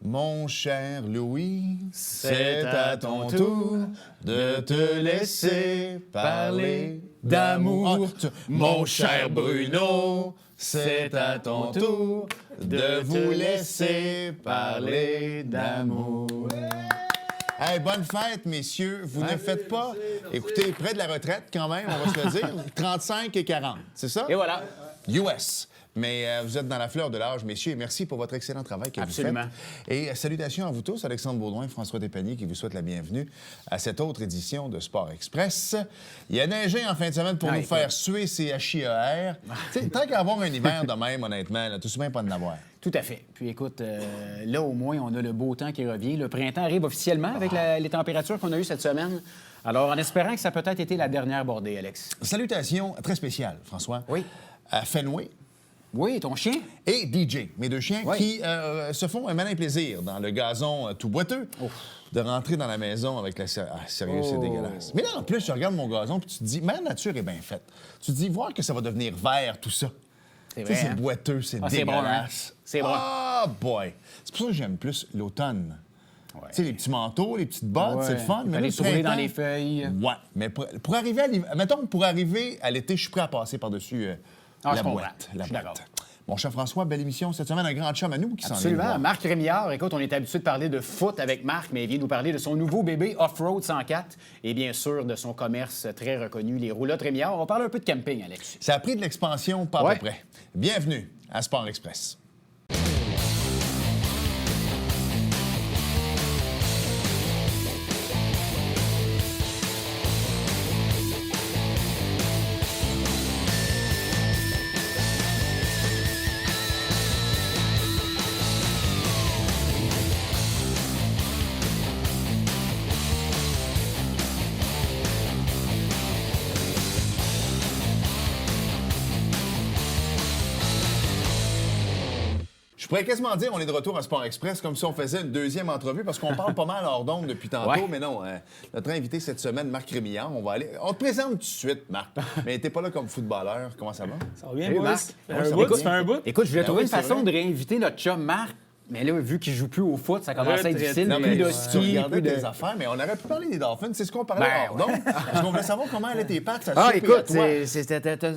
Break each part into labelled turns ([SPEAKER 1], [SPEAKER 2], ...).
[SPEAKER 1] Mon cher Louis, c'est à ton tour de te laisser parler d'amour. Mon cher Bruno, c'est à ton tour de vous laisser parler d'amour. Hey, bonne fête, messieurs. Vous ne faites pas, écoutez, près de la retraite quand même, on va se le dire, 35 et 40, c'est ça?
[SPEAKER 2] Et voilà.
[SPEAKER 1] US. Mais vous êtes dans la fleur de l'âge, messieurs, et merci pour votre excellent travail que vous faites. Et salutations à vous tous, Alexandre Baudouin, François Despaniers, qui vous souhaite la bienvenue à cette autre édition de Sport Express. Il a neigé en fin de semaine pour nous faire suer ces HIER. Tant qu'à avoir un hiver de même, honnêtement, là, tout souvent pas de n'avoir.
[SPEAKER 2] Tout à fait. Puis écoute, là, au moins, on a le beau temps qui revient. Le printemps arrive officiellement avec les températures qu'on a eues cette semaine. Alors, en espérant que ça a peut-être été la dernière bordée, Alex.
[SPEAKER 1] Salutations très spéciales, François.
[SPEAKER 2] Oui.
[SPEAKER 1] À Fenway.
[SPEAKER 2] Oui, ton chien.
[SPEAKER 1] Et DJ, mes deux chiens, qui se font un malin plaisir dans le gazon tout boiteux de rentrer dans la maison avec la... Ah, sérieux, c'est dégueulasse. Mais là, en plus, tu regardes mon gazon puis tu te dis, Mère Nature est bien faite. Tu te dis, voir que ça va devenir vert, tout ça.
[SPEAKER 2] C'est vrai,
[SPEAKER 1] c'est boiteux, c'est dégueulasse.
[SPEAKER 2] C'est bon, hein?
[SPEAKER 1] Ah, boy! C'est pour ça que j'aime plus l'automne. Tu sais, les petits manteaux, les petites bottes, c'est le fun.
[SPEAKER 2] Mais aller tourner dans les feuilles.
[SPEAKER 1] Ouais, mais pour arriver à l'hiver... Mettons, pour arriver à l'été, je suis prêt à passer par-dessus la boîte. Mon cher François, belle émission cette semaine, un grand chum à nous qui s'en vient.
[SPEAKER 2] Absolument. Marc Rémillard, écoute, on est habitué de parler de foot avec Marc, mais il vient nous parler de son nouveau bébé Off-Road 104 et bien sûr de son commerce très reconnu, les roulottes Rémillard. On parle un peu de camping, Alex.
[SPEAKER 1] Ça a pris de l'expansion, pas à peu près. Bienvenue à Sport Express. Je pourrais quasiment dire on est de retour à Sport Express comme si on faisait une deuxième entrevue parce qu'on parle pas mal hors d'onde depuis tantôt, mais non. Notre invité cette semaine, Marc Rémillard, on te présente tout de suite, Marc. Mais t'es pas là comme footballeur. Comment ça va?
[SPEAKER 3] Ça va bien,
[SPEAKER 2] Hey,
[SPEAKER 3] Marc?
[SPEAKER 2] Marc.
[SPEAKER 3] Ça fait un bout?
[SPEAKER 2] Écoute, je voulais trouver une façon
[SPEAKER 1] vrai.
[SPEAKER 2] de réinviter notre chum Marc. Mais là, vu qu'il joue plus au foot, ça commence à être difficile.
[SPEAKER 1] Non,
[SPEAKER 2] Plus
[SPEAKER 1] mais
[SPEAKER 2] de
[SPEAKER 1] tu
[SPEAKER 2] ski,
[SPEAKER 1] regardais
[SPEAKER 2] plus de...
[SPEAKER 1] tes affaires, mais on aurait pu parler des Dolphins. C'est ce qu'on parlait
[SPEAKER 2] Ben,
[SPEAKER 1] hors d'onde. Parce qu'on voulait savoir comment allaient tes pattes.
[SPEAKER 2] Ah, écoute,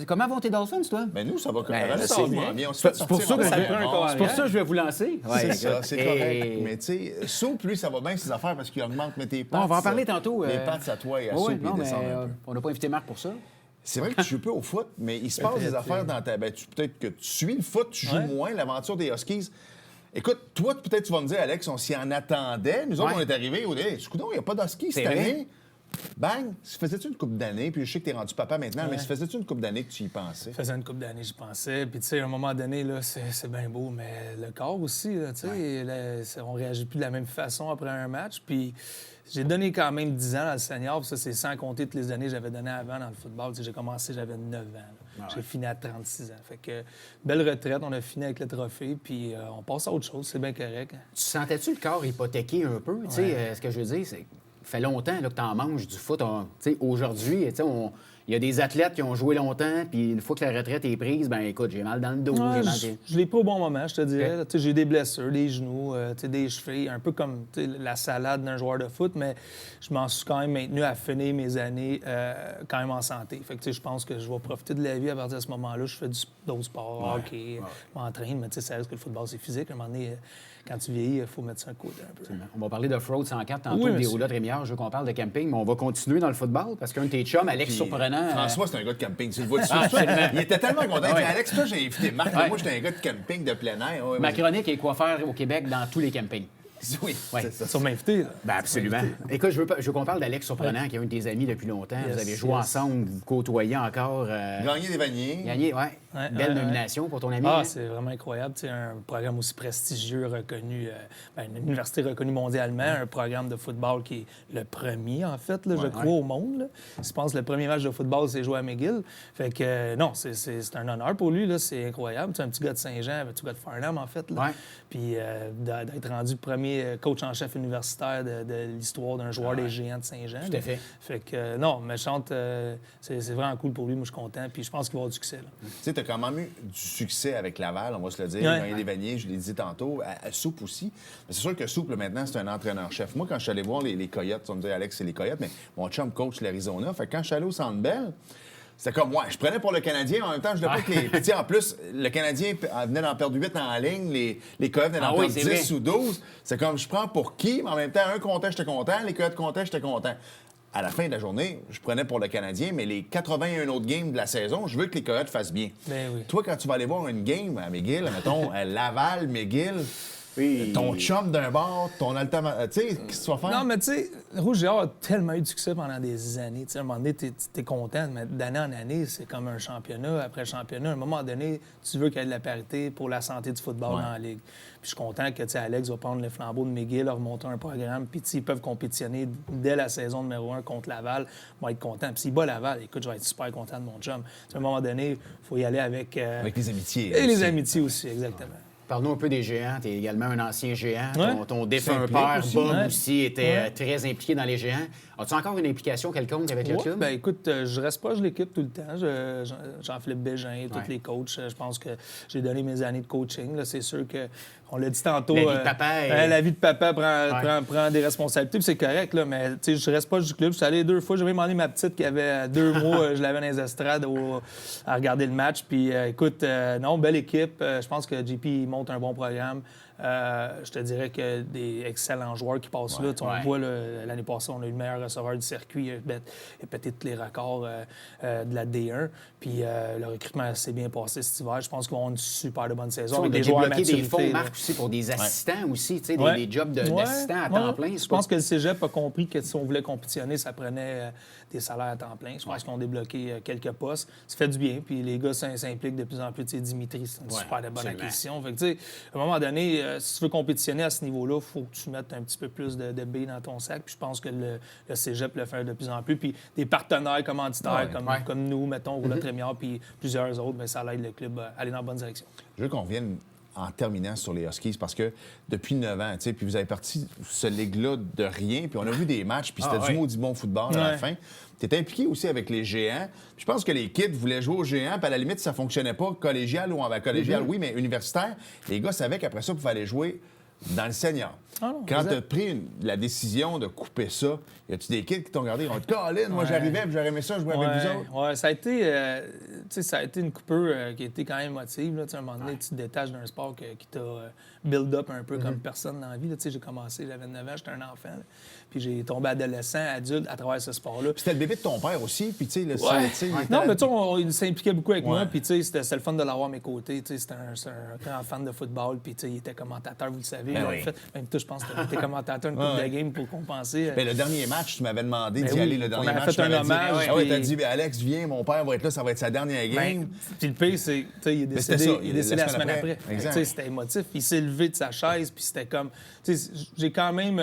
[SPEAKER 2] comment vont tes Dolphins, toi?
[SPEAKER 1] Ben nous, ça va comme
[SPEAKER 2] Ben,
[SPEAKER 1] ça.
[SPEAKER 2] bien.
[SPEAKER 1] On se fait
[SPEAKER 2] C'est pour
[SPEAKER 1] sortir
[SPEAKER 2] ça
[SPEAKER 1] en
[SPEAKER 2] que
[SPEAKER 1] saison.
[SPEAKER 2] c'est pour ça que je vais vous lancer.
[SPEAKER 1] C'est ça, c'est correct.
[SPEAKER 2] Et...
[SPEAKER 1] Mais tu sais, Soupe, lui, ça va bien ses affaires parce qu'il augmente, mais tes pattes...
[SPEAKER 2] on va en parler tantôt.
[SPEAKER 1] Les pattes à toi et à Soupe, ils descendent un peu.
[SPEAKER 2] On n'a pas invité Marc pour ça.
[SPEAKER 1] C'est vrai que tu joues peu au foot, mais il se passe des affaires dans ta... Ben, peut-être que tu suis le foot, tu joues moins, l'aventure des Huskies. Écoute, toi, peut-être tu vas me dire, Alex, on s'y en attendait. Nous autres, on est arrivés, il n'y a pas d'Huskies cette année. Bang! Faisais-tu une couple d'années, puis je sais que tu es rendu papa maintenant, mais faisais-tu une couple d'années que tu y pensais?
[SPEAKER 3] Ça faisait une couple d'années, j'y pensais. Puis, tu sais, à un moment donné, là, c'est bien beau, mais le corps aussi, là, tu sais, on réagit plus de la même façon après un match. Puis, j'ai donné quand même 10 ans dans le senior, puis ça, c'est sans compter toutes les années que j'avais données avant dans le football. Tu sais, j'ai commencé, j'avais 9 ans. J'ai fini à 36 ans. Fait que, belle retraite, on a fini avec le trophée, puis on passe à autre chose, c'est bien correct.
[SPEAKER 2] Tu sentais-tu le corps hypothéqué un peu? Tu sais, ce que je veux dire, c'est fait longtemps là, que tu en manges du foot. Aujourd'hui, il y a des athlètes qui ont joué longtemps, puis une fois que la retraite est prise, ben écoute, j'ai mal dans le dos.
[SPEAKER 3] Je l'ai pas au bon moment, je te dirais. Okay. J'ai des blessures, des genoux, des chevilles, un peu comme la salade d'un joueur de foot, mais je m'en suis quand même maintenu à finir mes années quand même en santé. Fait que je pense que je vais profiter de la vie à partir de ce moment-là. Je fais d'autres sports, hockey, je m'entraîne, mais ça reste que le football, c'est physique. À un moment donné, quand tu vieillis, il faut mettre ça un coup un peu.
[SPEAKER 2] On va parler d'Off-Road 104 tantôt, des roulottes Rémillard. Je veux qu'on parle de camping, mais on va continuer dans le football parce qu'un de tes chums, Alex Surprenant...
[SPEAKER 1] François, c'est un gars de camping. Tu le vois il était tellement content. Alex, toi, j'ai invité Marc. Moi, j'étais un gars de camping de plein air.
[SPEAKER 2] Ma chronique est quoi faire au Québec dans tous les campings.
[SPEAKER 1] Oui,
[SPEAKER 3] c'est ça. Tu m'as invité, là.
[SPEAKER 2] Ben absolument. Écoute, je veux qu'on parle d'Alex Surprenant, qui est un de tes amis depuis longtemps. Vous avez joué ensemble, vous côtoyez encore.
[SPEAKER 1] Gagné des vaniers.
[SPEAKER 2] Gagné, belle nomination pour ton ami.
[SPEAKER 3] Ah, c'est vraiment incroyable. C'est un programme aussi prestigieux, reconnu, une université reconnue mondialement, un programme de football qui est le premier, en fait, là, je crois, au monde. Là. Je pense que le premier match de football, c'est joué à McGill. Fait que, non, c'est un honneur pour lui, là. C'est incroyable. C'est un petit gars de Saint-Jean, un petit gars de Farnham, en fait. Là. Puis d'être rendu premier coach en chef universitaire de l'histoire d'un joueur des Géants de Saint-Jean.
[SPEAKER 2] Tout à fait.
[SPEAKER 3] Fait que, non, méchante, c'est vraiment cool pour lui. Moi, je suis content. Puis je pense qu'il va avoir du succès.
[SPEAKER 1] Tu sais, tu as quand même eu du succès avec Laval, on va se le dire.
[SPEAKER 3] Ouais.
[SPEAKER 1] Ryan Lévanier, je l'ai dit tantôt. À Soupe aussi. Mais c'est sûr que Soupe, là, maintenant, c'est un entraîneur-chef. Moi, quand je suis allé voir les Coyotes, tu vas me dire, Alex, c'est les Coyotes, mais mon chum coach l'Arizona. Fait que quand je suis allé au Centre Bell, c'était comme, ouais, je prenais pour le Canadien, en même temps, je ne pas que les. Puis, tu sais, en plus, le Canadien venait d'en perdre 8 en ligne, les Coyotes venaient d'en perdre 10 ou 12. C'est comme, je prends pour qui, mais en même temps, un content, j'étais content, les Coyotes contents, j'étais content. À la fin de la journée, je prenais pour le Canadien, mais les 81 autres games de la saison, je veux que les Coyotes fassent bien.
[SPEAKER 3] Ben oui.
[SPEAKER 1] Toi, quand tu vas aller voir une game à McGill, mettons, à Laval, McGill,
[SPEAKER 2] Oui.
[SPEAKER 1] ton chum d'un bord, ton alternative, tu sais, qu'est-ce que tu vas faire?
[SPEAKER 3] Non, mais tu sais, Rouge et Or a tellement eu de succès pendant des années. Tu sais, à un moment donné, t'es content, mais d'année en année, c'est comme un championnat après championnat. À un moment donné, tu veux qu'il y ait de la parité pour la santé du football dans la Ligue. Puis je suis content que, tu sais, Alex va prendre le flambeau de McGill, leur monter un programme, puis ils peuvent compétitionner dès la saison numéro 1 contre Laval. Moi, être content. Puis s'il bat Laval, écoute, je vais être super content de mon chum. À un moment donné, il faut y aller avec...
[SPEAKER 1] Avec les amitiés.
[SPEAKER 3] Et les
[SPEAKER 1] aussi.
[SPEAKER 3] amitiés aussi, exactement.
[SPEAKER 2] Parle-nous un peu des géants. Tu es également un ancien géant.
[SPEAKER 3] Ouais.
[SPEAKER 2] Ton défunt
[SPEAKER 1] S'implique
[SPEAKER 2] père,
[SPEAKER 1] aussi.
[SPEAKER 2] Bob,
[SPEAKER 3] Ouais.
[SPEAKER 2] aussi, était
[SPEAKER 3] Ouais.
[SPEAKER 2] très impliqué dans les géants. As-tu encore une implication quelconque avec le
[SPEAKER 3] Ouais,
[SPEAKER 2] club?
[SPEAKER 3] ben écoute, je reste pas, je l'équipe tout le temps. Jean-Philippe Bégin, tous les coachs. Je pense que j'ai donné mes années de coaching. Là. C'est sûr que, on l'a dit tantôt.
[SPEAKER 2] La vie de papa est-
[SPEAKER 3] La vie de papa prend des responsabilités, puis c'est correct, là, mais tu sais, je reste pas du club. Je suis allé 2 fois. J'ai même emmené ma petite qui avait 2 mois. Je l'avais dans les estrades à regarder le match. Puis écoute, non, belle équipe. Je pense que JP monte un bon programme. Je te dirais que des excellents joueurs qui passent là. Tu sais, on
[SPEAKER 2] ouais.
[SPEAKER 3] le voit, là, l'année passée, on a eu le meilleur receveur du circuit. Il a pété tous les records de la D1. Puis le recrutement s'est bien passé cet hiver. Je pense qu'ils vont avoir une super de bonne saison.
[SPEAKER 2] On a
[SPEAKER 3] Avec des joueurs à
[SPEAKER 2] débloqué des
[SPEAKER 3] maturité,
[SPEAKER 2] fonds,
[SPEAKER 3] là.
[SPEAKER 2] Marc, aussi, pour des assistants aussi, tu sais,
[SPEAKER 3] Ouais.
[SPEAKER 2] des jobs
[SPEAKER 3] Ouais,
[SPEAKER 2] d'assistants à temps
[SPEAKER 3] ouais.
[SPEAKER 2] plein.
[SPEAKER 3] Je pense que le cégep a compris que si on voulait compétitionner, ça prenait des salaires à temps plein. Je pense qu'on a débloqué quelques postes. Ça fait du bien. Puis les gars s'impliquent de plus en plus. Tu sais, Dimitri, c'est une super de bonne
[SPEAKER 2] absolument.
[SPEAKER 3] acquisition. Fait que, tu sais, à un moment donné, si tu veux compétitionner à ce niveau-là, il faut que tu mettes un petit peu plus de billes dans ton sac. Puis je pense que le cégep le fait de plus en plus. Puis des partenaires commanditaires comme nous, mettons, Roulotte Rémiard, puis plusieurs autres, bien, ça aide le club à aller dans la bonne direction.
[SPEAKER 1] Je veux qu'on revienne en terminant sur les Huskies parce que depuis 9 ans, tu sais, puis vous avez parti ce ligue-là de rien, puis on a vu des matchs, puis c'était du maudit bon football à la fin. Tu étais impliqué aussi avec les géants. Puis je pense que les kids voulaient jouer aux géants, puis à la limite, ça fonctionnait pas collégial ou en collégial, oui, mais universitaire. Les gars savaient qu'après ça, il fallait aller jouer dans le senior.
[SPEAKER 3] Ah non,
[SPEAKER 1] Quand
[SPEAKER 3] exact.
[SPEAKER 1] tu as pris la décision de couper ça, y a-tu des kids qui t'ont regardé et ont dit Colin, moi j'arrivais, puis j'aurais aimé ça jouer avec vous autres?
[SPEAKER 3] Ouais, ça a été, tu sais, ça a été une coupure qui a été quand même émotive. Là. Tu sais, à un moment donné, tu te détaches d'un sport qui t'a build-up un peu comme personne dans la vie. Là. Tu sais, j'ai commencé, j'avais 9 ans, j'étais un enfant. Là. Puis j'ai tombé adolescent, adulte à travers ce sport-là.
[SPEAKER 1] Puis c'était le bébé de ton père aussi, puis tu sais, le
[SPEAKER 3] Ouais.
[SPEAKER 1] tu sais, il était-
[SPEAKER 3] Non, mais tu sais, il s'impliquait beaucoup avec moi,
[SPEAKER 1] Ouais.
[SPEAKER 3] puis tu sais, c'était le fun de l'avoir à mes côtés. Tu sais, c'était un grand fan de football, puis tu sais, il était commentateur, vous le savez.
[SPEAKER 1] Ben
[SPEAKER 3] il avait
[SPEAKER 1] oui.
[SPEAKER 3] fait, même toi, je pense que tu étais commentateur une couple de game pour compenser.
[SPEAKER 1] Ben, le dernier match, tu m'avais demandé
[SPEAKER 3] Ben
[SPEAKER 1] d'y
[SPEAKER 3] oui,
[SPEAKER 1] aller. Le dernier
[SPEAKER 3] on avait
[SPEAKER 1] match,
[SPEAKER 3] fait un
[SPEAKER 1] tu m'avais dit,
[SPEAKER 3] hommage,
[SPEAKER 1] ah ouais,
[SPEAKER 3] puis-
[SPEAKER 1] t'as dit, ben, Alex, viens, mon père va être là, ça va être sa dernière game.
[SPEAKER 3] Ben, puis le pire, c'est, tu sais, il est
[SPEAKER 1] c'était
[SPEAKER 3] décédé,
[SPEAKER 1] ça,
[SPEAKER 3] il est décédé la semaine après.
[SPEAKER 1] Exact.
[SPEAKER 3] Tu sais, c'était émotif. Il s'est levé de sa chaise, puis c'était comme, tu sais, j'ai quand même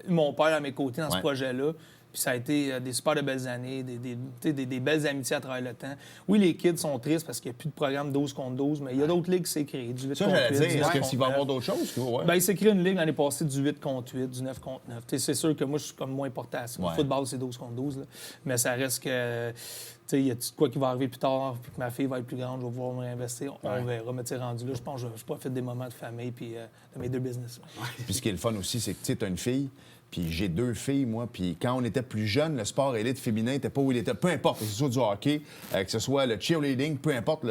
[SPEAKER 3] eu mon père à mes côtés dans ce
[SPEAKER 1] Ouais.
[SPEAKER 3] projet-là. Puis ça a été des super de belles années, des belles amitiés à travers le temps. Oui, les kids sont tristes parce qu'il n'y a plus de programme 12 contre 12, mais il y a d'autres ligues qui s'est créé. Du 8
[SPEAKER 1] Ça,
[SPEAKER 3] contre
[SPEAKER 1] j'allais
[SPEAKER 3] 8,
[SPEAKER 1] dire,
[SPEAKER 3] du 9
[SPEAKER 1] est-ce
[SPEAKER 3] contre
[SPEAKER 1] qu'il va y
[SPEAKER 3] 9.
[SPEAKER 1] avoir d'autres choses? Ouais.
[SPEAKER 3] Ben, il s'est créé une ligue l'année passée du 8 contre 8, du 9 contre 9. Tu sais, c'est sûr que moi, je suis comme moins porté à ça.
[SPEAKER 1] Ouais.
[SPEAKER 3] Le football, c'est 12 contre 12. Là. Mais ça reste que, tu sais, il y a de quoi qui va arriver plus tard, puis que ma fille va être plus grande, je vais pouvoir me réinvestir. On verra. Mais tu sais, rendu là, je pense que je profite des moments de famille puis de mes 2 business. Là.
[SPEAKER 1] Puis ce qui est le fun aussi, c'est que tu as une fille, puis j'ai 2 filles, moi, puis quand on était plus jeune, le sport élite féminin n'était pas où il était. Peu importe, que ce soit du hockey, que ce soit le cheerleading, peu importe,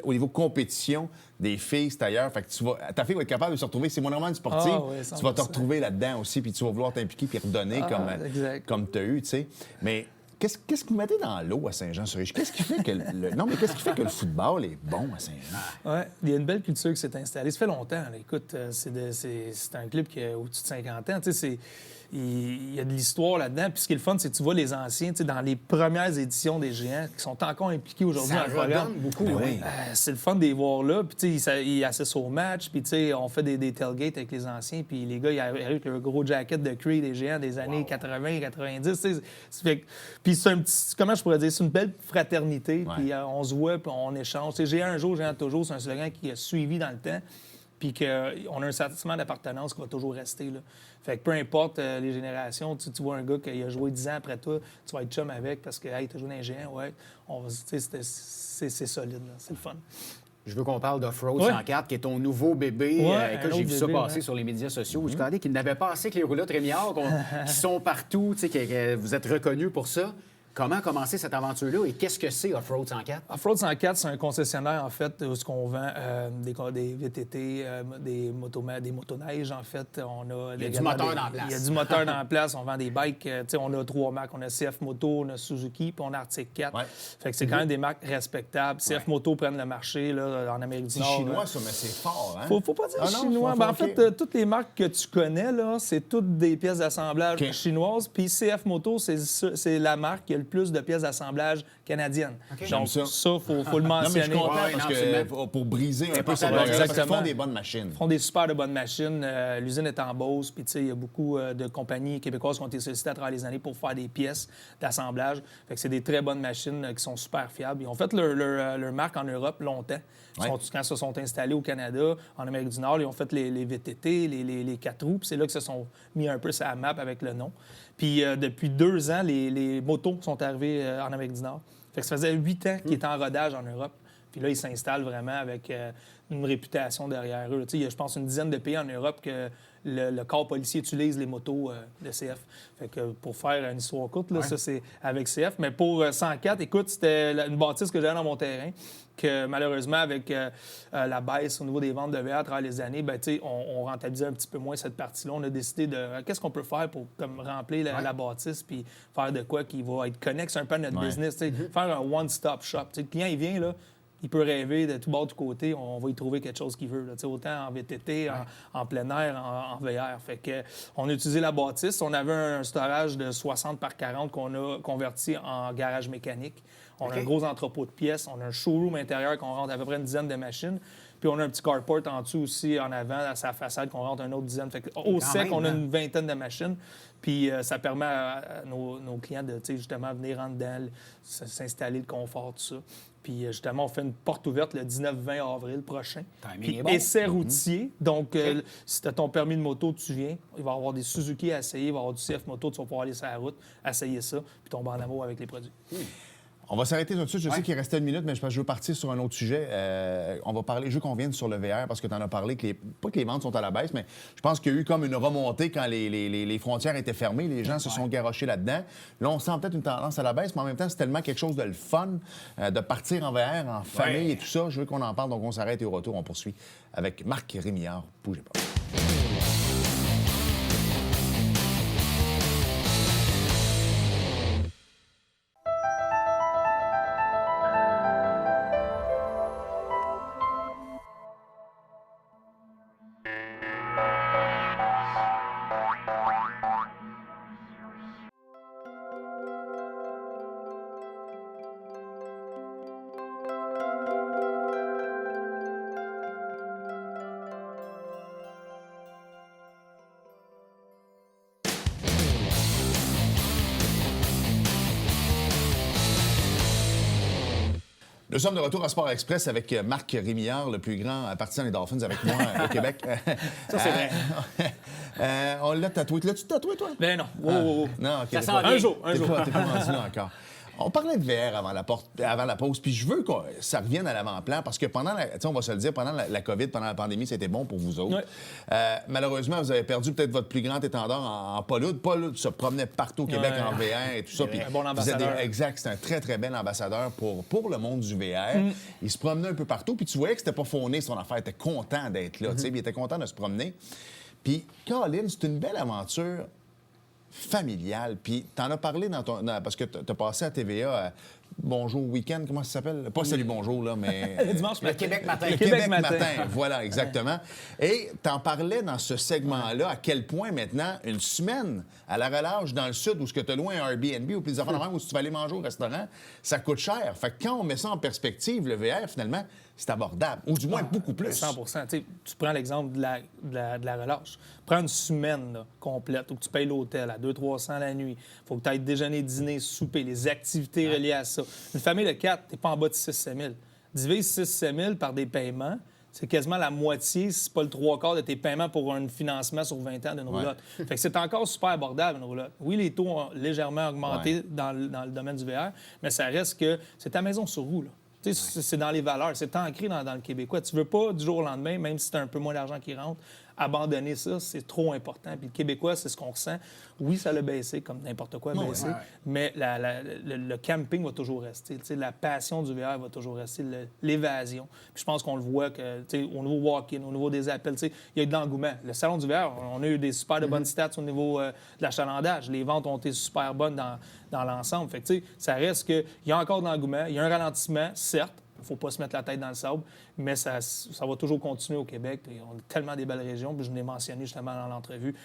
[SPEAKER 1] au niveau compétition des filles, c'est ailleurs. Fait que ta fille va être capable de se retrouver. C'est mon normal sportif.
[SPEAKER 3] Ah, ouais,
[SPEAKER 1] tu vas te
[SPEAKER 3] 100%.
[SPEAKER 1] retrouver là-dedans aussi, puis tu vas vouloir t'impliquer puis redonner
[SPEAKER 3] exact.
[SPEAKER 1] comme tu as eu, tu sais. Mais qu'est-ce que vous mettez dans l'eau à Saint-Jean-sur-Riche? Qu'est-ce qui fait que qu'est-ce qui fait que le football est bon à Saint-Jean?
[SPEAKER 3] Oui, il y a une belle culture qui s'est installée. Ça fait longtemps. Là. Écoute, c'est un club qui a au-dessus de 50 ans. Tu sais, il y a de l'histoire là-dedans. Puis ce qui est le fun, c'est que tu vois les anciens, tu sais, dans les premières éditions des Géants, qui sont encore impliqués aujourd'hui
[SPEAKER 2] Ça
[SPEAKER 3] dans le programme.
[SPEAKER 2] redonne beaucoup,
[SPEAKER 1] Ben
[SPEAKER 2] oui.
[SPEAKER 1] oui.
[SPEAKER 3] C'est le fun de les voir là. Puis, tu sais, ils assistent au match. Puis, tu sais, on fait des tailgates avec les anciens. Puis, les gars, ils arrivent avec le gros jacket de Cree des Géants des années 80, 90. Tu sais. Puis, c'est un petit. Comment je pourrais dire? C'est une belle fraternité.
[SPEAKER 1] Ouais.
[SPEAKER 3] Puis, on se voit, puis on échange. Tu sais, Géant un jour, Géant toujours. C'est un slogan qui a suivi dans le temps. puis qu'on a un sentiment d'appartenance qui va toujours rester. Là. Fait que peu importe les générations, tu vois un gars qui a joué 10 ans après toi, tu vas être chum avec parce que hey, tu as joué dans un géant, ouais, c'est solide, là. C'est le fun.
[SPEAKER 2] Je veux qu'on parle d'Off-Road 104, qui est ton nouveau bébé.
[SPEAKER 3] Ouais,
[SPEAKER 2] Écoute, j'ai vu ça passer sur les médias sociaux. Je connais qu'il n'avait pas assez que les roulottes Rémillard, qui sont partout, que vous êtes reconnus pour ça. Comment a commencé cette aventure-là et qu'est-ce que c'est Off-Road 104?
[SPEAKER 3] Off-Road 104, c'est un concessionnaire, en fait, où on vend des VTT, des motoneiges, en fait.
[SPEAKER 2] Il y a du moteur dans la place.
[SPEAKER 3] Il y a du moteur dans la place. On vend des bikes. On a 3 marques. On a CF Moto, on a Suzuki, puis on a Arctic 4.
[SPEAKER 1] Ouais.
[SPEAKER 3] Fait que c'est quand même des marques respectables. CF Moto prennent le marché là, en Amérique du Nord.
[SPEAKER 1] C'est chinois, ça, mais c'est fort, hein?
[SPEAKER 3] Faut pas dire chinois. En fait, toutes les marques que tu connais, là, c'est toutes des pièces d'assemblage chinoises. Puis CF Moto, c'est la marque qui a le plus de pièces d'assemblage canadiennes. Donc, ça, faut le mentionner.
[SPEAKER 1] Non, mais je comprends parce que pour briser un peu ces
[SPEAKER 3] exactement.
[SPEAKER 1] parce qu'ils font des bonnes machines.
[SPEAKER 3] Ils font des super de bonnes machines. L'usine est en Beauce. Puis, tu sais, il y a beaucoup de compagnies québécoises qui ont été sollicitées à travers les années pour faire des pièces d'assemblage. Fait que c'est des très bonnes machines qui sont super fiables. Ils ont fait leur marque en Europe longtemps. Quand ils se sont installés au Canada, en Amérique du Nord, ils ont fait les VTT, les 4 roues. Puis c'est là qu'ils se sont mis un peu sur la map avec le nom. Puis depuis 2 ans, les motos sont arrivées en Amérique du Nord. Fait que ça faisait 8 ans qu'ils étaient en rodage en Europe. Puis là, ils s'installent vraiment avec une réputation derrière eux. Il y a, je pense, une dizaine de pays en Europe que le corps policier utilise les motos de CF. Fait que pour faire une histoire courte, là, ça, c'est avec CF. Mais pour 104, écoute, c'était une bâtisse que j'avais dans mon terrain. Que malheureusement, avec la baisse au niveau des ventes de VR à travers les années, ben, on rentabilisait un petit peu moins cette partie-là. On a décidé de qu'est-ce qu'on peut faire pour comme, remplir la bâtisse puis faire de quoi qui va être connexe un peu à notre business. Faire un one-stop shop. Le client, il vient, là, il peut rêver de tout bord, de tout côté. On va y trouver quelque chose qu'il veut. Là, autant en VTT, en plein air, en VR. Fait que, on a utilisé la bâtisse. On avait un storage de 60 par 40 qu'on a converti en garage mécanique. On a un gros entrepôt de pièces. On a un showroom intérieur qu'on rentre à peu près une dizaine de machines. Puis on a un petit carport en dessous aussi, en avant, à sa façade, qu'on rentre une autre dizaine. Fait que, au sec, on a une vingtaine de machines. Puis ça permet à nos clients de justement venir en dedans, s'installer le confort, tout ça. Puis justement, on fait une porte ouverte le 19-20 avril prochain. Puis essai routier. Donc, si tu as ton permis de moto, tu viens. Il va y avoir des Suzuki à essayer, il va y avoir du CF Moto, tu vas pouvoir aller sur la route, essayer ça, puis tomber en amour avec les produits.
[SPEAKER 1] On va s'arrêter tout de suite. Je sais qu'il restait une minute, mais je veux partir sur un autre sujet. On va parler, je veux qu'on vienne sur le VR parce que tu en as parlé, pas que les ventes sont à la baisse, mais je pense qu'il y a eu comme une remontée quand les frontières étaient fermées. Les gens se sont garochés là-dedans. Là, on sent peut-être une tendance à la baisse, mais en même temps, c'est tellement quelque chose de le fun de partir en VR, en famille et tout ça. Je veux qu'on en parle, donc on s'arrête et au retour, on poursuit avec Marc Rémillard. Bougez pas. Nous sommes de retour à Sport Express avec Marc Rémillard, le plus grand partisan des Dolphins avec moi au Québec.
[SPEAKER 2] Ça, c'est vrai.
[SPEAKER 1] On l'a tatoué. L'as-tu tatoué, toi?
[SPEAKER 3] Ben non. Wow.
[SPEAKER 1] Non, OK.
[SPEAKER 2] Ça sent un jour.
[SPEAKER 1] T'es pas rendu là encore. On parlait de VR avant la pause, puis je veux que ça revienne à l'avant-plan parce que pendant on va se le dire, pendant la COVID, pendant la pandémie, c'était bon pour vous autres.
[SPEAKER 3] Ouais.
[SPEAKER 1] Malheureusement, vous avez perdu peut-être votre plus grand étendard en Paul-Oud. Paul-Oud se promenait partout au Québec en VR et tout ça.
[SPEAKER 3] Un bon ambassadeur.
[SPEAKER 1] Exact, c'est un très, très bel ambassadeur pour le monde du VR. Il se promenait un peu partout, puis tu voyais que c'était pas fauné son affaire. Il était content d'être là, il était content de se promener. Puis, Colin, c'est une belle aventure familiale. Puis, t'en as parlé parce que t'as passé à TVA Bonjour Week-end, comment ça s'appelle? Pas Salut Bonjour, là, mais...
[SPEAKER 3] Le dimanche matin.
[SPEAKER 2] Le Québec matin.
[SPEAKER 1] Le Québec matin, voilà, exactement. Et t'en parlais dans ce segment-là à quel point maintenant, une semaine à la relâche dans le sud où tu as loué un Airbnb ou plus enfants où tu vas aller manger au restaurant, ça coûte cher. Fait que quand on met ça en perspective, le VR, finalement, c'est abordable. Ou du moins beaucoup plus.
[SPEAKER 3] 100 Tu prends l'exemple de la relâche. Prends une semaine là, complète où tu payes l'hôtel à 200-300 la nuit. Il faut que tu ailles déjeuner, dîner, souper, les activités reliées à ça. Une famille de 4, tu n'es pas en bas de 6-7 000. Divise 6-7 000 par des paiements. C'est quasiment la moitié, si c'est pas le 3/4 de tes paiements pour un financement sur 20 ans d'une roulotte. Fait que c'est encore super abordable, une roulotte. Oui, les taux ont légèrement augmenté dans le domaine du VR, mais ça reste que c'est ta maison sur roue, là. C'est dans les valeurs, c'est ancré dans le Québécois. Tu veux pas, du jour au lendemain, même si tu as un peu moins d'argent qui rentre, abandonner ça, c'est trop important. Puis le Québécois, c'est ce qu'on ressent. Oui, ça l'a baissé, comme n'importe quoi baissé, mais le camping va toujours rester. La passion du VR va toujours rester, l'évasion. Puis je pense qu'on le voit que, au niveau walk-in, au niveau des appels, il y a de l'engouement. Le salon du VR, on a eu des super de bonnes stats au niveau de l'achalandage. Les ventes ont été super bonnes dans l'ensemble. Fait que, ça reste qu'il y a encore de l'engouement, il y a un ralentissement, certes. Il ne faut pas se mettre la tête dans le sable, mais ça va toujours continuer au Québec. Puis on a tellement des belles régions. Puis je l'ai mentionné justement dans l'entrevue.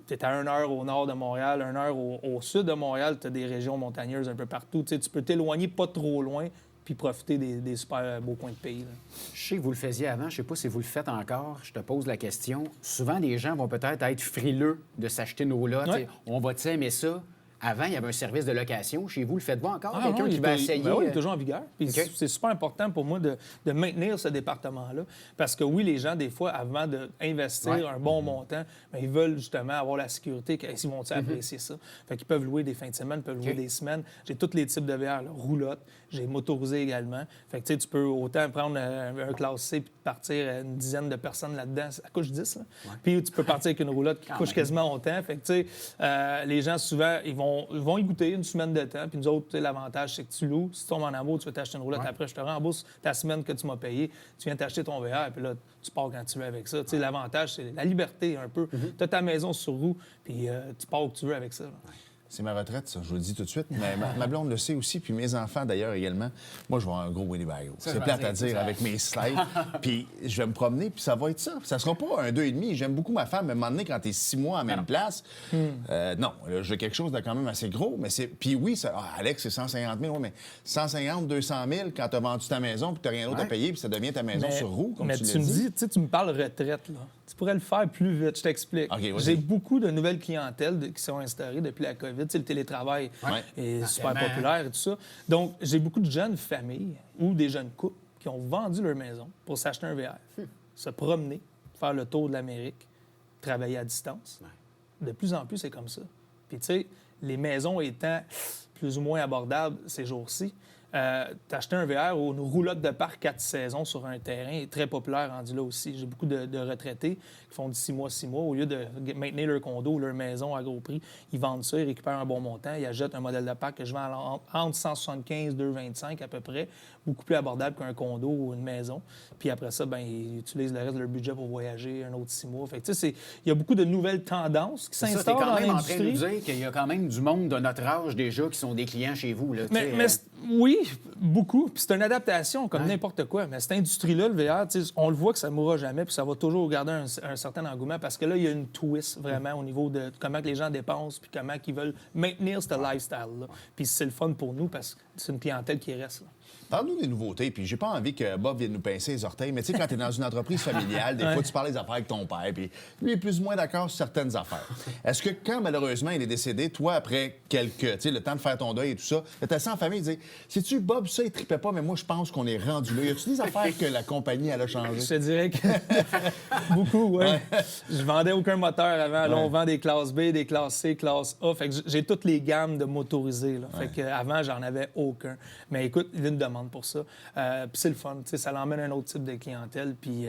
[SPEAKER 3] Tu es à 1 heure au nord de Montréal, 1 heure au sud de Montréal. Tu as des régions montagneuses un peu partout. Tu peux t'éloigner pas trop loin puis profiter des super beaux coins de pays, là.
[SPEAKER 2] Je sais que vous le faisiez avant. Je sais pas si vous le faites encore. Je te pose la question. Souvent, les gens vont peut-être être frileux de s'acheter une roulotte.
[SPEAKER 3] Ouais.
[SPEAKER 2] On va-tu aimer ça? Avant, il y avait un service de location. Chez vous, le faites-vous encore? Quelqu'un
[SPEAKER 3] non,
[SPEAKER 2] qui va essayer?
[SPEAKER 3] Ben oui, il est toujours en vigueur. Puis
[SPEAKER 2] OK.
[SPEAKER 3] c'est super important pour moi de maintenir ce département-là. Parce que oui, les gens, des fois, avant d'investir un bon montant, ben, ils veulent justement avoir la sécurité. Ils vont apprécier ça? Fait qu'ils peuvent louer des fins de semaine, peuvent louer des semaines. J'ai tous les types de VR, là, roulotte. J'ai motorisé également. Fait que tu peux autant prendre un classe C puis partir une dizaine de personnes là-dedans. Ça couche 10, là. Puis tu peux partir avec une roulotte qui couche quasiment autant. Fait que les gens, souvent, ils vont y goûter une semaine de temps. Puis nous autres, l'avantage, c'est que tu loues. Si tu tombes en amour, tu veux t'acheter une roulotte. Après, je te rembourse ta semaine que tu m'as payée. Tu viens t'acheter ton VR, puis là, tu pars quand tu veux avec ça. L'avantage, c'est la liberté un peu. Tu as ta maison sur roue, puis tu pars où tu veux avec ça, là.
[SPEAKER 1] C'est ma retraite, ça, je vous le dis tout de suite. Mais ma blonde le sait aussi, puis mes enfants, d'ailleurs, également. Moi, je vais avoir un gros Winnebago. C'est plate à dire avec mes slides. Puis je vais me promener, puis ça va être ça. Ça sera pas un 2,5. J'aime beaucoup ma femme, mais à un moment donné, quand t'es 6 mois à la même place, non, là, je veux quelque chose de quand même assez gros. Mais c'est... Puis oui, Alex, c'est 150 000, oui, mais 150, 200 000 quand t'as vendu ta maison, puis t'as rien d'autre à payer, puis ça devient ta maison sur roue, comme tu l'as dit.
[SPEAKER 3] Mais tu me dis, tu me parles retraite, là. Tu pourrais le faire plus vite, je t'explique.
[SPEAKER 1] OK, vas-y.
[SPEAKER 3] J'ai beaucoup de nouvelles clientèles qui sont instaurées depuis la COVID. Le télétravail est super populaire et tout ça. Donc, j'ai beaucoup de jeunes familles ou des jeunes couples qui ont vendu leur maison pour s'acheter un VR, se promener, faire le tour de l'Amérique, travailler à distance. De plus en plus, c'est comme ça. Puis, tu sais, les maisons étant plus ou moins abordables ces jours-ci, t'acheter un VR ou une roulotte de parc 4 saisons sur un terrain est très populaire rendu là aussi. J'ai beaucoup de retraités qui font du 6 mois. Au lieu de maintenir leur condo ou leur maison à gros prix, ils vendent ça, ils récupèrent un bon montant, ils achètent un modèle de parc que je vends entre 175 et 225 à peu près, beaucoup plus abordable qu'un condo ou une maison. Puis après ça, ben ils utilisent le reste de leur budget pour voyager un autre 6 mois. Fait que, tu sais, il y a beaucoup de nouvelles tendances qui s'instaurent dans l'industrie.
[SPEAKER 2] Tu es quand même en train de nous dire qu'il y a quand même du monde de notre âge déjà qui sont des clients chez vous, là.
[SPEAKER 3] Oui, beaucoup. Puis c'est une adaptation comme n'importe quoi. Mais cette industrie-là, le VR, on le voit que ça ne mourra jamais, puis ça va toujours garder un certain engouement parce que là, il y a une twist vraiment au niveau de comment que les gens dépensent puis comment ils veulent maintenir ce lifestyle-là. Puis c'est le fun pour nous parce que c'est une clientèle qui reste, là.
[SPEAKER 1] Parle-nous des nouveautés, puis j'ai pas envie que Bob vienne nous pincer les orteils, mais tu sais, quand t'es dans une entreprise familiale, des fois, tu parles des affaires avec ton père, puis lui est plus ou moins d'accord sur certaines affaires. Est-ce que quand, malheureusement, il est décédé, toi, après tu sais, le temps de faire ton deuil et tout ça, t'étais assis en famille et tu dis, sais-tu, Bob, ça, il tripait pas, mais moi, je pense qu'on est rendu là. Y a-tu des affaires que la compagnie, elle a changé?
[SPEAKER 3] Je te dirais que beaucoup, oui. Je vendais aucun moteur avant. Là, on vend des classes B, des classes C, classes A. Fait que j'ai toutes les gammes de motorisés, là. Fait qu'avant, j'en avais aucun. Mais écoute, il y a une demande pour ça. Puis c'est le fun, ça l'emmène un autre type de clientèle. Puis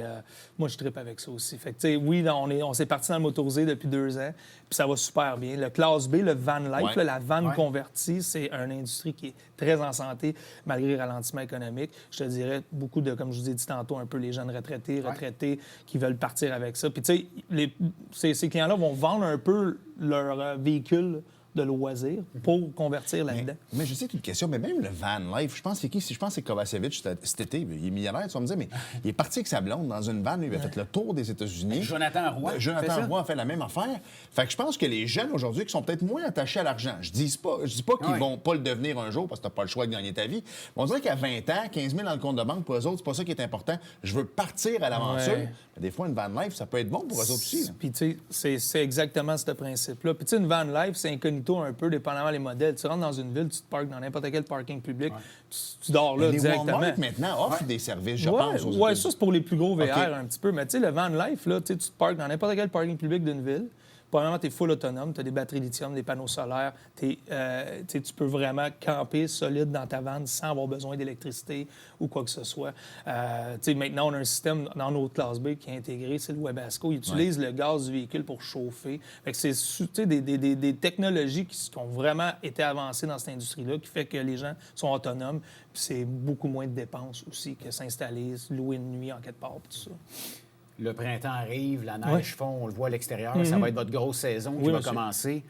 [SPEAKER 3] moi, je trippe avec ça aussi. Fait que, oui, on s'est parti dans le motorisé depuis 2 ans, puis ça va super bien. Le classe B, le van life, là, la vanne convertie, c'est une industrie qui est très en santé malgré le ralentissement économique. Je te dirais beaucoup de, comme je vous ai dit tantôt, un peu les jeunes retraités qui veulent partir avec ça. Puis tu sais, ces clients-là vont vendre un peu leur véhicule de loisirs pour convertir là-dedans.
[SPEAKER 1] Mais je sais que c'est une question, mais même le van life, je pense que c'est Kovacevic cet été, il est millionnaire, tu vas me dire, mais il est parti avec sa blonde dans une van, lui, il a fait le tour des États-Unis.
[SPEAKER 2] Jonathan Roy
[SPEAKER 1] a fait la même affaire. Fait que je pense que les jeunes aujourd'hui qui sont peut-être moins attachés à l'argent, je dis pas qu'ils vont pas le devenir un jour parce que t'as pas le choix de gagner ta vie, mais on dirait qu'à 20 ans, 15 000 dans le compte de banque, pour eux autres, c'est pas ça qui est important. Je veux partir à l'aventure. Mais des fois, une van life, ça peut être bon pour eux autres aussi.
[SPEAKER 3] Puis tu sais, c'est exactement ce principe-là. Puis tu sais, une van life, c'est incognito. tantôt un peu, dépendamment des modèles. Tu rentres dans une ville, tu te parques dans n'importe quel parking public, tu dors là
[SPEAKER 1] Les
[SPEAKER 3] directement.
[SPEAKER 1] Walmart, maintenant, offrent des services, je
[SPEAKER 3] Ouais,
[SPEAKER 1] pense. aux
[SPEAKER 3] ouais,
[SPEAKER 1] États-Unis.
[SPEAKER 3] ça, c'est pour les plus gros VR
[SPEAKER 1] OK.
[SPEAKER 3] un petit peu. Mais tu sais, le van life, là, tu sais, tu te parques dans n'importe quel parking public d'une ville. Probablement, tu es full autonome, tu as des batteries lithium, des panneaux solaires. Tu peux vraiment camper solide dans ta vanne sans avoir besoin d'électricité ou quoi que ce soit. Maintenant, on a un système dans notre classe B qui est intégré, c'est le Webasto. Il utilise le gaz du véhicule pour chauffer. Fait que c'est des technologies qui ont vraiment été avancées dans cette industrie-là, qui fait que les gens sont autonomes. Puis c'est beaucoup moins de dépenses aussi que s'installer, louer une nuit en quelque part, tout ça.
[SPEAKER 2] Le printemps arrive, la neige fond, on le voit à l'extérieur. Ça va être votre grosse saison qui va
[SPEAKER 3] monsieur.
[SPEAKER 2] commencer.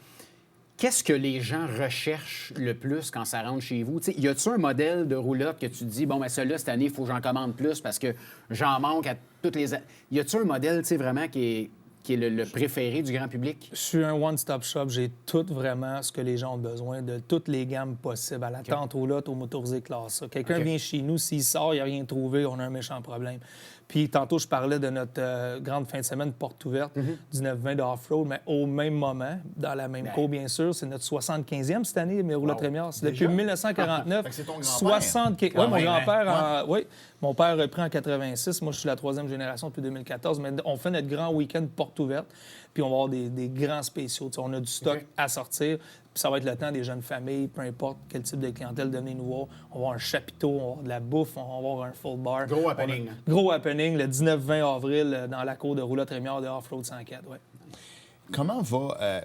[SPEAKER 2] Qu'est-ce que les gens recherchent le plus quand ça rentre chez vous? T'sais, y a-tu un modèle de roulotte que tu te dis, bon, ben celui-là, cette année, il faut que j'en commande plus parce que j'en manque à toutes les... Y a-tu un modèle, vraiment, qui est le préféré du grand public?
[SPEAKER 3] Je suis un one-stop shop. J'ai tout vraiment ce que les gens ont besoin, de toutes les gammes possibles, à la tente roulotte, au motorisé classe A. Quelqu'un vient chez nous, s'il sort, il n'a rien trouvé, on a un méchant problème. Puis tantôt, je parlais de notre grande fin de semaine porte ouverte, 19-20 de off-road, mais au même moment, dans la même cour, bien sûr, c'est notre 75e cette année, mes roulottes Rémiard. C'est depuis 1949.
[SPEAKER 1] Fait que c'est ton grand-père.
[SPEAKER 3] 75.
[SPEAKER 1] Quand
[SPEAKER 3] Oui, mon
[SPEAKER 1] même,
[SPEAKER 3] grand-père, oui. Mon père a repris en 86. Moi, je suis la troisième génération depuis 2014. Mais on fait notre grand week-end porte ouverte. Puis on va avoir des grands spéciaux. T'sais, on a du stock à sortir. Puis ça va être le temps des jeunes familles, peu importe quel type de clientèle, de venir nous voir. On va avoir un chapiteau, on va avoir de la bouffe, on va avoir un full bar.
[SPEAKER 2] Gros happening.
[SPEAKER 3] Gros happening, le 19-20 avril, dans la cour de Roulotte Rémiard de Off-Road 104. Ouais.
[SPEAKER 1] Comment va...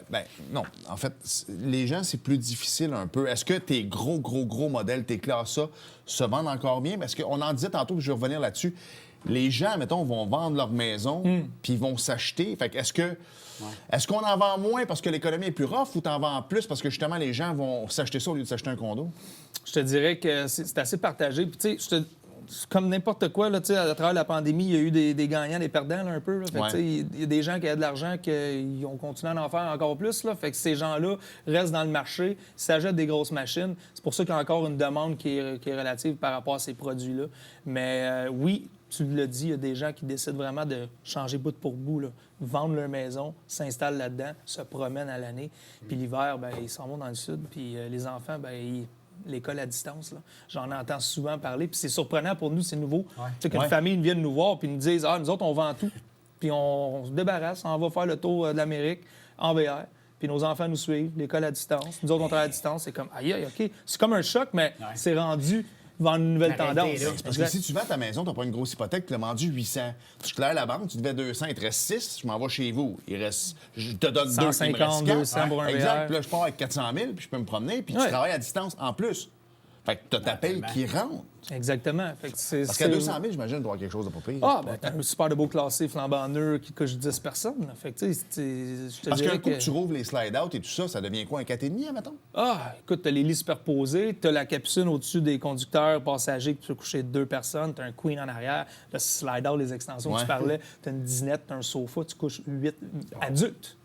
[SPEAKER 1] non, en fait, les gens, c'est plus difficile un peu. Est-ce que tes gros modèles, tes classes A, se vendent encore bien? Parce qu'on en disait tantôt, puis je vais revenir là-dessus. Les gens, mettons, vont vendre leur maison, puis ils vont s'acheter. Fait que est-ce qu'on en vend moins parce que l'économie est plus rough ou t'en vends plus parce que, justement, les gens vont s'acheter ça au lieu de s'acheter un condo?
[SPEAKER 3] Je te dirais que c'est assez partagé. Puis, tu sais, comme n'importe quoi, là, à travers la pandémie, il y a eu des gagnants, des perdants, là, un peu. Là. Fait que, tu sais, il y a des gens qui avaient de l'argent qui ont continué à en faire encore plus. Là. Fait que ces gens-là restent dans le marché, s'achètent des grosses machines. C'est pour ça qu'il y a encore une demande qui est relative par rapport à ces produits-là. Mais oui, tu l'as dit, il y a des gens qui décident vraiment de changer bout pour bout, là, vendre leur maison, s'installent là-dedans, se promènent à l'année. Puis l'hiver, ben, ils s'en vont dans le sud. Puis les enfants, ben, l'école à distance, là. J'en entends souvent parler. Puis c'est surprenant pour nous, c'est nouveau. Tu sais, qu'une famille vienne nous voir puis nous dise, nous autres, on vend tout. Puis on se débarrasse, on va faire le tour de l'Amérique en VR. Puis nos enfants nous suivent, l'école à distance. Nous autres, on travaille à distance. C'est comme, aïe, OK. C'est comme un choc, mais c'est rendu vers une nouvelle tendance.
[SPEAKER 1] Parce que si tu vends ta maison, tu n'as pas une grosse hypothèque, tu l'as vendu 800. Tu claires la banque, tu devais 200, il te reste 6, je m'en vais chez vous. Il reste, je te donne 2,
[SPEAKER 3] 150, 200 pour un
[SPEAKER 1] Exact.
[SPEAKER 3] VR.
[SPEAKER 1] Puis là, je pars avec 400 000, puis je peux me promener, puis tu travailles à distance en plus. Fait que tu as ta paye qui rentre.
[SPEAKER 3] Exactement. Fait que
[SPEAKER 1] Parce qu'à 200 000, j'imagine, tu dois avoir quelque chose de pas pire.
[SPEAKER 3] Ah, ben, t'as un super de beau classé flambant neuf qui coche 10 personnes. Là. Fait que, tu sais, je te
[SPEAKER 1] Parce qu'un
[SPEAKER 3] dirais
[SPEAKER 1] coup que tu rouvres les slide-out et tout ça, ça devient quoi, un 4,5, admettons?
[SPEAKER 3] Ah, écoute, t'as les lits superposés, t'as la capucine au-dessus des conducteurs passagers que tu peux coucher 2 personnes, t'as un queen en arrière, le slide-out, les extensions que tu parlais, t'as une dinette, t'as un sofa, tu couches 8 adultes.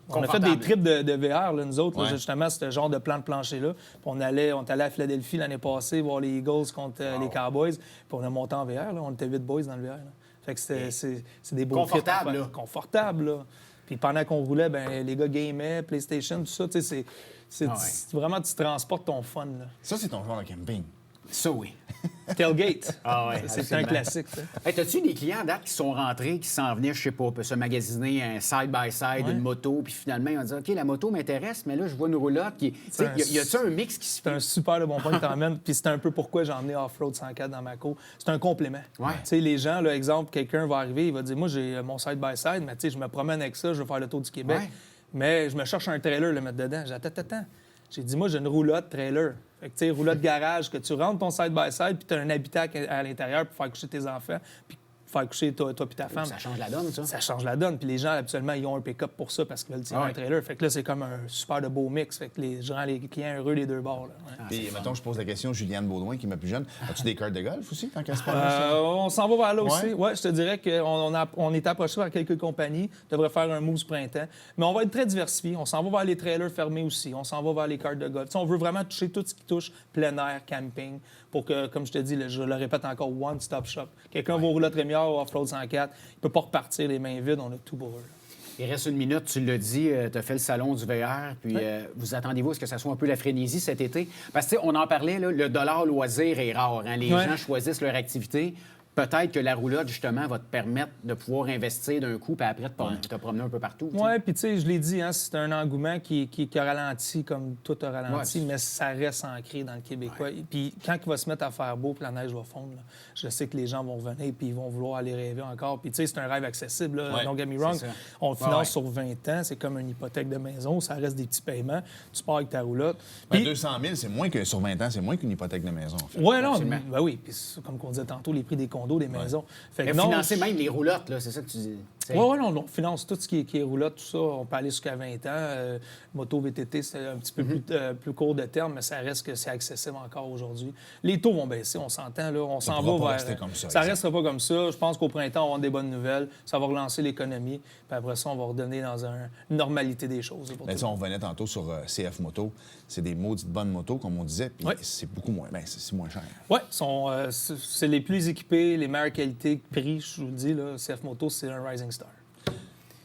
[SPEAKER 3] On a fait des trips de VR, là, nous autres, là, justement, ce genre de plan de plancher-là. Puis on est allé à Philadelphie l'année passée voir les Eagles contre les Cowboys. Puis on a monté en VR. Là. On était 8 boys dans le VR. Là. Fait que c'est des beaux
[SPEAKER 2] confortable,
[SPEAKER 3] trips.
[SPEAKER 2] là.
[SPEAKER 3] Confortable, là. Puis pendant qu'on roulait, ben les gars gamaient, PlayStation, tout ça. Tu sais, c'est vraiment, tu transportes ton fun. Là.
[SPEAKER 1] Ça, c'est ton genre de camping.
[SPEAKER 2] Ça, oui.
[SPEAKER 3] Tailgate. C'est
[SPEAKER 2] absolument.
[SPEAKER 3] un classique, ça.
[SPEAKER 2] Hey, t'as-tu des clients date qui sont rentrés, qui s'en venaient, je sais pas, se magasiner un side-by-side, une moto, puis finalement, ils ont dit OK, la moto m'intéresse, mais là, je vois une roulotte qui. Y a-tu un mix qui se
[SPEAKER 3] C'est
[SPEAKER 2] fait?
[SPEAKER 3] un super de bon point que t'emmènes, puis c'est un peu pourquoi j'ai emmené Off-Road 104 dans ma cour. C'est un complément. Tu sais, les gens, là, exemple, quelqu'un va arriver, il va dire moi, j'ai mon side-by-side, mais tu sais, je me promène avec ça, je veux faire le tour du Québec. Mais je me cherche un trailer le mettre dedans. J'ai dit attends. J'ai dit moi, j'ai une roulotte trailer. Fait que, tu sais, roulotte garage, que tu rentres ton side-by-side, puis tu as un habitacle à l'intérieur pour faire coucher tes enfants, puis faire coucher toi puis ta femme.
[SPEAKER 2] Ça change la donne, ça.
[SPEAKER 3] Ça change la donne. Puis les gens, habituellement, ils ont un pick-up pour ça parce qu'ils veulent tirer un trailer. Fait que là, c'est comme un super de beau mix. Fait que les gens, les clients heureux des deux bords. Là.
[SPEAKER 1] Et mettons, je pose la question à Juliane Baudouin, qui est ma plus jeune. As-tu des cartes de golf aussi, tant qu'à se
[SPEAKER 3] On s'en va vers là aussi. Ouais, je te dirais qu'on est approché par quelques compagnies. On devrait faire un move ce printemps. Mais on va être très diversifié. On s'en va vers les trailers fermés aussi. On s'en va vers les cartes de golf. T'sais, on veut vraiment toucher tout ce qui touche plein air, camping, pour que, comme je te dis, je le répète encore, one-stop shop. Quelqu'un va au roulotte Rémiard ou Off-Road 104, il ne peut pas repartir les mains vides. On a tout pour eux.
[SPEAKER 2] Il reste une minute, tu l'as dit, tu as fait le salon du VR, puis vous attendez-vous à ce que ça soit un peu la frénésie cet été? Parce que, on en parlait, là, le dollar loisir est rare. Hein? Les gens choisissent leur activité. Peut-être que la roulotte, justement, va te permettre de pouvoir investir d'un coup, puis après, te promener un peu partout.
[SPEAKER 3] Oui, puis tu sais, je l'ai dit, hein, c'est un engouement qui a ralenti comme tout a ralenti, mais ça reste ancré dans le Québécois. Puis quand il va se mettre à faire beau, puis la neige va fondre, là, je sais que les gens vont revenir, puis ils vont vouloir aller rêver encore. Puis tu sais, c'est un rêve accessible, là, don't get me wrong. On le finance sur 20 ans, c'est comme une hypothèque de maison, ça reste des petits paiements, tu pars avec ta roulotte.
[SPEAKER 1] Puis 200 000, c'est moins que sur 20 ans, c'est moins qu'une hypothèque de maison, en fait.
[SPEAKER 3] Oui, non, ben oui. Puis comme on disait tantôt, les prix des condos, des maisons. Fait que
[SPEAKER 2] mais financer même les roulottes, là, c'est ça que tu dis.
[SPEAKER 3] Oui, non, on finance tout ce qui est roulotte, tout ça. On peut aller jusqu'à 20 ans. Moto, VTT, c'est un petit peu plus court de terme, mais ça reste que c'est accessible encore aujourd'hui. Les taux vont baisser, on s'entend, là. On s'en va vers...
[SPEAKER 1] rester comme ça.
[SPEAKER 3] Ça restera pas comme ça. Je pense qu'au printemps, on va avoir des bonnes nouvelles. Ça va relancer l'économie. Puis après ça, on va redonner dans une normalité des choses.
[SPEAKER 1] Mais on revenait tantôt sur CF Moto. C'est des maudites bonnes motos, comme on disait, puis c'est beaucoup moins... Bien, c'est moins cher.
[SPEAKER 3] Oui, c'est les plus équipés, les meilleures qualités, prix, je vous le dis, là, CF Moto, c'est un Rising Star.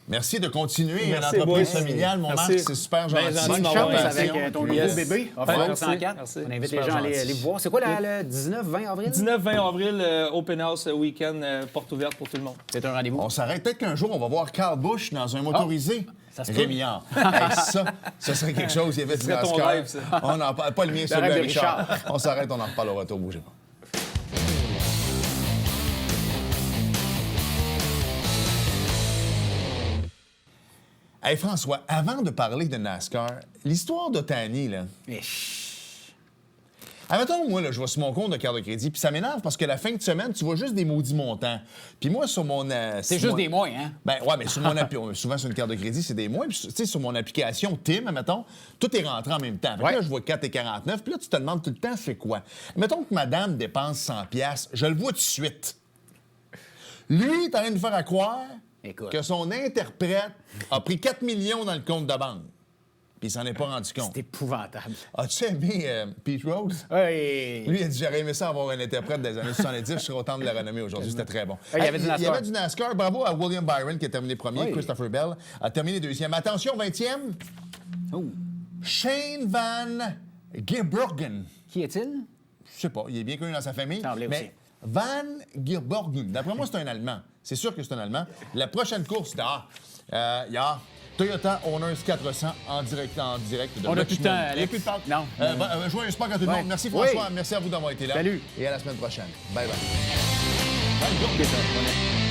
[SPEAKER 1] Merci de continuer
[SPEAKER 3] Merci,
[SPEAKER 1] l'entreprise
[SPEAKER 3] boys.
[SPEAKER 1] familiale, mon
[SPEAKER 3] Merci.
[SPEAKER 1] Marc. C'est super gentil.
[SPEAKER 2] Bonne chance avec ton nouveau
[SPEAKER 3] Yes.
[SPEAKER 2] bébé.
[SPEAKER 3] Merci.
[SPEAKER 2] 104.
[SPEAKER 3] Merci.
[SPEAKER 2] On invite
[SPEAKER 1] Super
[SPEAKER 2] les gens à aller
[SPEAKER 1] gentil.
[SPEAKER 2] vous voir. C'est quoi le 19-20 avril?
[SPEAKER 3] 19-20 avril, Open House Week-end, porte ouverte pour tout le monde.
[SPEAKER 2] C'est un rendez-vous.
[SPEAKER 1] On s'arrête. Peut-être qu'un jour, on va voir Carl Busch dans un motorisé.
[SPEAKER 2] ça se peut.
[SPEAKER 1] Rémillard. Hey, ça serait quelque chose. Il y avait du
[SPEAKER 3] serait ton
[SPEAKER 1] NASCAR.
[SPEAKER 3] rêve, ça.
[SPEAKER 1] On n'en parle pas le mien, celui
[SPEAKER 2] rêve
[SPEAKER 1] de
[SPEAKER 2] de
[SPEAKER 1] Richard. On s'arrête, on en reparle au retour. Bougez pas. Hey François, avant de parler de NASCAR, l'histoire d'Otani, là. Admettons, moi, là, je vais sur mon compte de carte de crédit, puis ça m'énerve parce que la fin de semaine, tu vois juste des maudits montants. Puis moi, sur mon...
[SPEAKER 2] C'est juste des mois, hein?
[SPEAKER 1] Ben ouais, mais sur mon souvent sur une carte de crédit, c'est des mois. Puis tu sais, sur mon application TIM, admettons, tout est rentré en même temps. Fait que là, je vois 4,49. Puis là, tu te demandes tout le temps, c'est quoi? Mettons que madame dépense 100$, je le vois tout de suite. Lui, t'as rien de faire à croire que son interprète a pris 4 millions dans le compte de banque. Puis il s'en est pas rendu compte.
[SPEAKER 2] C'est épouvantable.
[SPEAKER 1] As-tu aimé Pete Rose?
[SPEAKER 2] Oui.
[SPEAKER 1] Lui, il a dit, j'aurais aimé ça avoir un interprète des années 70. Je serais autant de le renommer aujourd'hui. C'était très bon.
[SPEAKER 2] Il y avait du NASCAR.
[SPEAKER 1] Il y avait du NASCAR. Bravo à William Byron qui a terminé premier. Christopher Bell a terminé deuxième. Attention, 20e.
[SPEAKER 2] Oh.
[SPEAKER 1] Shane Van Gisbergen.
[SPEAKER 2] Qui est-il?
[SPEAKER 1] Je sais pas. Il est bien connu dans sa famille.
[SPEAKER 2] Semblait aussi.
[SPEAKER 1] Mais Van Gisbergen. D'après moi, c'est un Allemand. C'est sûr que c'est un Allemand. La prochaine course, il y a Toyota Owners 400 en direct de
[SPEAKER 2] On n'a plus de temps,
[SPEAKER 1] Richmond. Il n'y a
[SPEAKER 2] Alex.
[SPEAKER 1] plus de temps.
[SPEAKER 2] Non.
[SPEAKER 1] Joyeux sport à tout le monde. Merci François. Merci à vous d'avoir été là.
[SPEAKER 2] Salut.
[SPEAKER 1] Et à la semaine prochaine. Bye bye.
[SPEAKER 2] Bonne journée, ça.